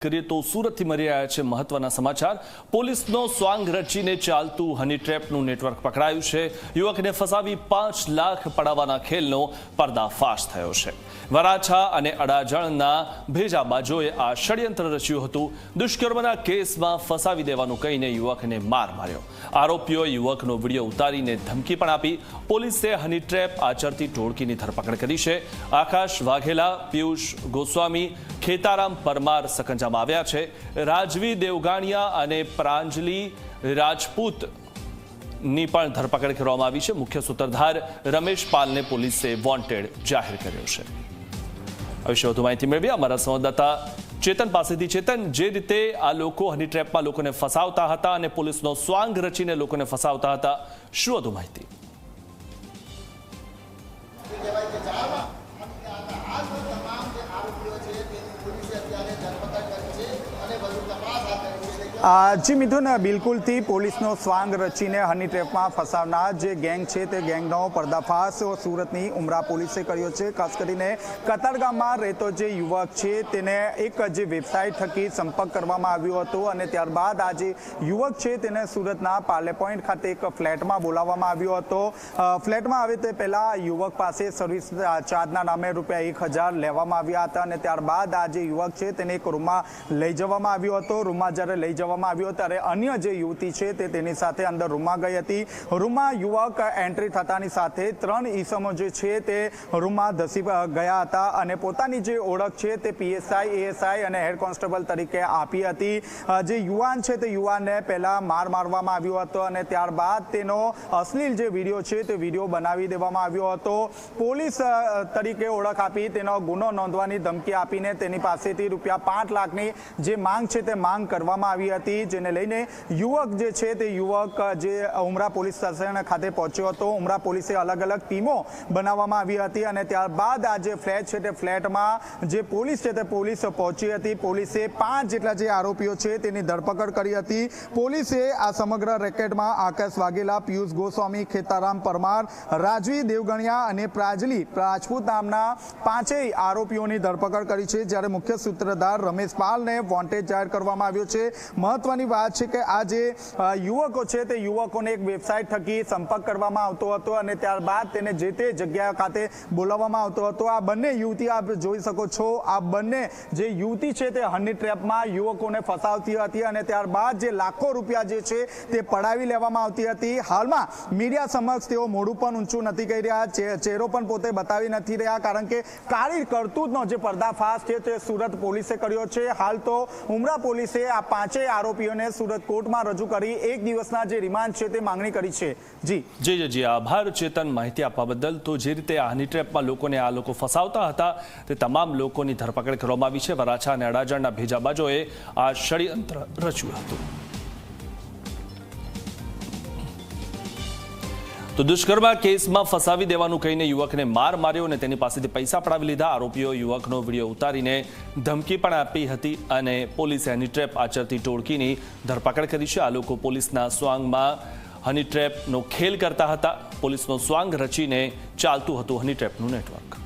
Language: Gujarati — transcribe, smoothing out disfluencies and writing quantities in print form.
કરીએ તો સુરતથી મળી રહ્યા છે મહત્વના સમાચાર। પોલીસનો સ્વાંગ રચીને ચાલતું હની ટ્રેપનું નેટવર્ક પકડાયું છે। યુવકને ફસાવી 5 લાખ પડાવવાના ખેલનો પર્દાફાશ થયો છે। વરાછા અને અડાજણના ભેજાબાજોએ આ ષડયંત્ર રચ્યું હતું। દુષ્કર્મના કેસમાં ફસાવી દેવાનું કહીને યુવકને માર માર્યો। આરોપીઓએ યુવકનો વિડીયો ઉતારીને ધમકી પણ આપી। પોલીસે હની ટ્રેપ આચરતી ટોળકીની ધરપકડ કરી છે। આકાશ વાઘેલા, પિયુષ ગોસ્વામી, ખેતારામ પરમાર સકંજામાં આવ્યા છે। રાજવી દેવગાણિયા અને પ્રાંજલી રાજપૂતની પણ ધરપકડ કરવામાં આવી છે। મુખ્ય સૂત્રધાર રમેશ પાલને પોલીસે વોન્ટેડ જાહેર કર્યો છે। આ વિશે વધુ માહિતી મેળવી અમારા સંવાદદાતા ચેતન પાસેથી। ચેતન, જે રીતે આ લોકો હની ટ્રેપમાં લોકોને ફસાવતા હતા અને પોલીસનો સ્વાંગ રચીને લોકોને ફસાવતા હતા, શું વધુ માહિતી? જી મિથુન, બિલકુલથી પોલીસનો સ્વાંગ રચીને હની ટ્રેપમાં ફસાવનાર જે ગેંગ છે તે ગેંગનો પર્દાફાશ સુરતની ઉમરા પોલીસે કર્યો છે। ખાસ કરીને કતારગામમાં રહેતો જે યુવક છે તેને એક જે વેબસાઇટ થકી સંપર્ક કરવામાં આવ્યો હતો અને ત્યારબાદ આ જે યુવક છે તેને સુરતના પાર્લે પોઈન્ટ ખાતે એક ફ્લેટમાં બોલાવવામાં આવ્યો હતો। ફ્લેટમાં આવે તે પહેલાં યુવક પાસે સર્વિસ ચાર્જના નામે ₹1000 લેવામાં આવ્યા હતા અને ત્યારબાદ આ જે યુવક છે તેને એક રૂમમાં લઈ જવામાં આવ્યો હતો। રૂમમાં જ્યારે લઈ આવ્યો ત્યારે અન્ય જે યુવતી છે તે તેની સાથે અંદર રૂમમાં ગઈ હતી। રૂમમાં યુવક એન્ટ્રી થતાની સાથે 3 ઈસમો જે છે તે રૂમમાં ધસી ગયા હતા અને પોતાની જે ઓળખ છે તે પીએસઆઈ, એએસઆઈ અને હેડ કોન્સ્ટેબલ તરીકે આપી હતી। જે યુવાન છે તે યુવાનને પહેલા માર મારવામાં આવ્યો હતો અને ત્યારબાદ તેનો અશ્લીલ જે વિડીયો છે તે વિડીયો બનાવી દેવામાં આવ્યો હતો। પોલીસ તરીકે ઓળખ આપી તેનો ગુનો નોંધવાની ધમકી આપીને તેની પાસેથી ₹5 લાખની જે માંગ છે તે માંગ કરવામાં આવી હતી, જેને લઈને યુવક જે છે તે યુવક જે ઉમરા પોલીસ સ્ટેશન ખાતે પહોંચ્યો હતો। ઉમરા પોલીસે અલગ અલગ ટીમો બનાવવામાં આવી હતી અને ત્યારબાદ આ જે ફ્લેટ છે તે ફ્લેટમાં જે પોલીસ છે તે પોલીસ પહોંચી હતી। પોલીસે 5 જેટલા જે આરોપીઓ છે તેની ધરપકડ કરી હતી। પોલીસે આ સમગ્ર રેકેટમાં આકાશ વાઘેલા, પિયુષ ગોસ્વામી, ખેતારામ પરમાર, રાજવી દેવગણિયા અને પ્રાંજલી રાજપૂત નામના 5 આરોપીઓની ધરપકડ કરી છે, જ્યારે મુખ્ય સૂત્રધાર રમેશ પાલને વોન્ટેડ જાહેર કરવામાં આવ્યો છે। મહત્વની વાત છે કે આ જે યુવકો છે તે યુવકોને એક વેબસાઇટ થકી સંપર્ક કરવામાં આવતો હતો અને ત્યારબાદ તેને જે તે જગ્યા ખાતે બોલાવવામાં આવતો હતો। આ બંને યુવતી આપ જોઈ શકો છો, આ બંને જે યુવતી છે તે હની ટ્રેપમાં યુવકોને ફસાવતી હતી અને ત્યારબાદ જે લાખો રૂપિયા જે છે તે પડાવી લેવામાં આવતી હતી। હાલમાં મીડિયા સમક્ષ તેઓ મોઢું પણ ઊંચું નથી કરી રહ્યા, ચહેરો પણ પોતે બતાવી નથી રહ્યા, કારણ કે કાળી કરતૂતનો જે પર્દાફાશ છે તે સુરત પોલીસે કર્યો છે। હાલ તો ઉમરા પોલીસે આ 5 આરોપીઓને સુરત કોર્ટમાં રજૂ કરી 1 દિવસના જે રિમાન્ડ છે તે માંગણી કરી છે। જી આભાર ચેતન, માહિતી આપવા બદલ। તો જે રીતે આ હની ટ્રેપમાં લોકોને આ લોકો ફસાવતા હતા તે તમામ લોકોની ધરપકડ કરવામાં આવી છે। વરાછા અને અડાજણના ભેજાબાજોએ આ ષડયંત્ર રચ્યું હતું। તો દુષ્કર્મ કેસમાં ફસાવી દેવાનું કહીને યુવકને માર માર્યો અને તેની પાસેથી પૈસા પડાવી લીધા। આરોપીઓ યુવકનો વિડીયો ઉતારીને ધમકી પણ આપી હતી અને પોલીસે હની ટ્રેપ આચરતી ટોળકીની ધરપકડ કરી છે। આ લોકો પોલીસના સ્વાંગમાં હની ટ્રેપનો ખેલ કરતા હતા। પોલીસનો સ્વાંગ રચીને ચાલતું હતું હની ટ્રેપનું નેટવર્ક।